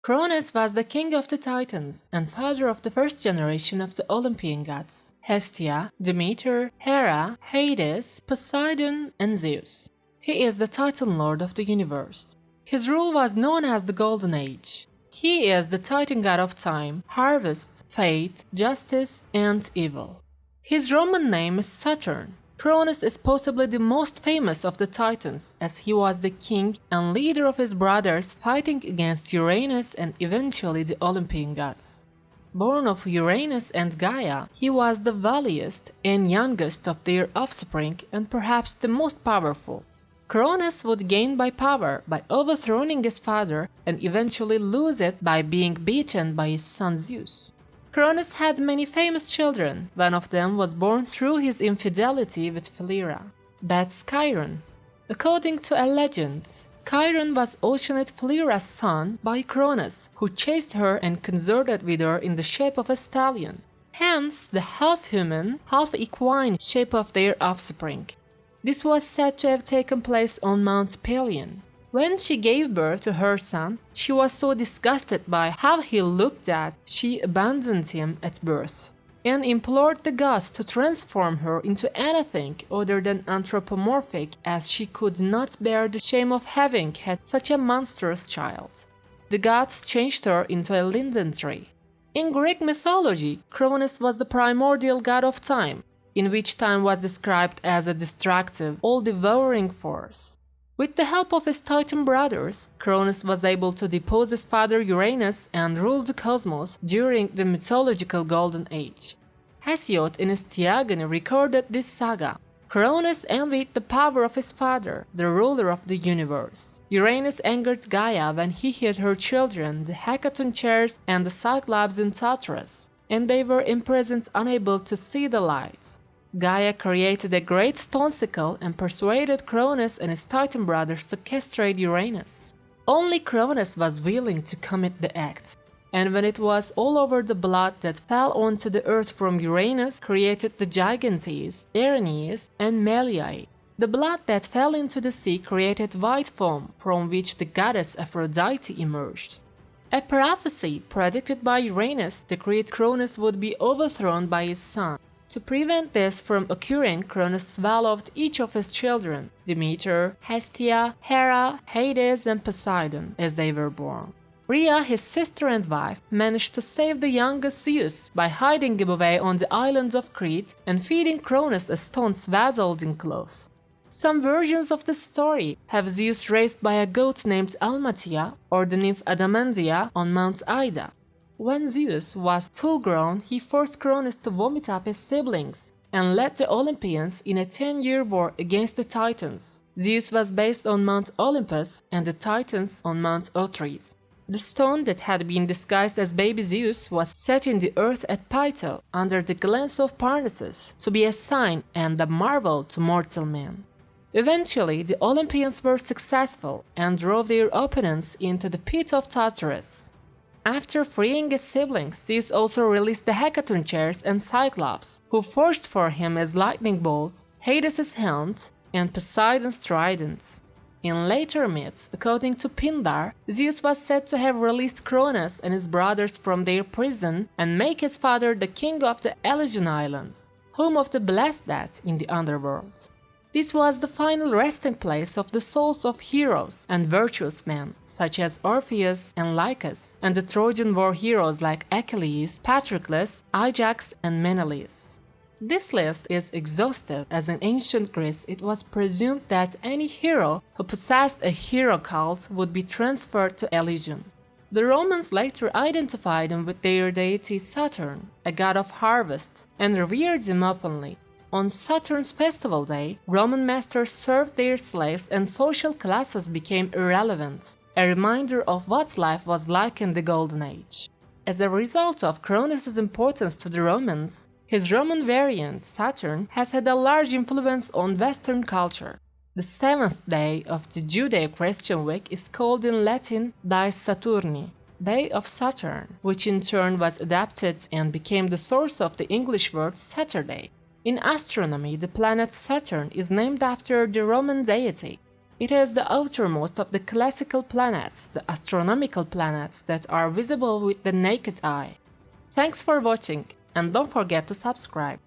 Cronus was the king of the Titans and father of the first generation of the Olympian gods: Hestia, Demeter, Hera, Hades, Poseidon, and Zeus. He is the Titan Lord of the universe. His rule was known as the Golden Age. He is the Titan god of time, harvest, fate, justice, and evil. His Roman name is Saturn. Cronus is possibly the most famous of the Titans, as he was the king and leader of his brothers fighting against Uranus and eventually the Olympian gods. Born of Uranus and Gaia, he was the wealthiest and youngest of their offspring and perhaps the most powerful. Cronus would gain by power by overthrowing his father and eventually lose it by being beaten by his son Zeus. Cronus had many famous children. One of them was born through his infidelity with Philyra. That's Chiron. According to a legend, Chiron was Oceanid Philyra's son by Cronus, who chased her and consorted with her in the shape of a stallion. Hence, the half-human, half-equine shape of their offspring. This was said to have taken place on Mount Pelion. When she gave birth to her son, she was so disgusted by how he looked that she abandoned him at birth and implored the gods to transform her into anything other than anthropomorphic, as she could not bear the shame of having had such a monstrous child. The gods changed her into a linden tree. In Greek mythology, Cronus was the primordial god of time, in which time was described as a destructive, all-devouring force. With the help of his Titan brothers, Cronus was able to depose his father Uranus and rule the cosmos during the mythological Golden Age. Hesiod in his Theogony recorded this saga. Cronus envied the power of his father, the ruler of the universe. Uranus angered Gaia when he hid her children, the Hecaton chairs and the Cyclops in Tartarus, and they were imprisoned unable to see the light. Gaia created a great stone sickle and persuaded Cronus and his Titan brothers to castrate Uranus. Only Cronus was willing to commit the act, and when it was all over, the blood that fell onto the earth from Uranus created the Gigantes, Erinyes, and Meliae. The blood that fell into the sea created white foam from which the goddess Aphrodite emerged. A prophecy predicted by Uranus decreed Cronus would be overthrown by his son. To prevent this from occurring, Cronus swallowed each of his children, Demeter, Hestia, Hera, Hades, and Poseidon, as they were born. Rhea, his sister and wife, managed to save the youngest Zeus by hiding him away on the islands of Crete and feeding Cronus a stone swaddled in cloth. Some versions of the story have Zeus raised by a goat named Almatia or the nymph Adamantia on Mount Ida. When Zeus was full-grown, he forced Cronus to vomit up his siblings and led the Olympians in a 10-year war against the Titans. Zeus was based on Mount Olympus and the Titans on Mount Othrys. The stone that had been disguised as baby Zeus was set in the earth at Pytho under the glens of Parnassus to be a sign and a marvel to mortal man. Eventually, the Olympians were successful and drove their opponents into the pit of Tartarus. After freeing his siblings, Zeus also released the Hecaton chairs and Cyclops, who forged for him as lightning bolts, Hades' helmet, and Poseidon's trident. In later myths, according to Pindar, Zeus was said to have released Cronus and his brothers from their prison and make his father the king of the Elysian Islands, home of the blessed dead in the underworld. This was the final resting place of the souls of heroes and virtuous men, such as Orpheus and Lycus, and the Trojan War heroes like Achilles, Patroclus, Ajax, and Menelaus. This list is exhaustive, as in ancient Greece it was presumed that any hero who possessed a hero cult would be transferred to Elysium. The Romans later identified him with their deity Saturn, a god of harvest, and revered him openly. On Saturn's festival day, Roman masters served their slaves and social classes became irrelevant, a reminder of what life was like in the Golden Age. As a result of Cronus' importance to the Romans, his Roman variant, Saturn, has had a large influence on Western culture. The seventh day of the Judeo-Christian week is called in Latin Dies Saturni, Day of Saturn, which in turn was adapted and became the source of the English word Saturday. In astronomy, the planet Saturn is named after the Roman deity. It is the outermost of the classical planets, the astronomical planets that are visible with the naked eye. Thanks for watching, and don't forget to subscribe.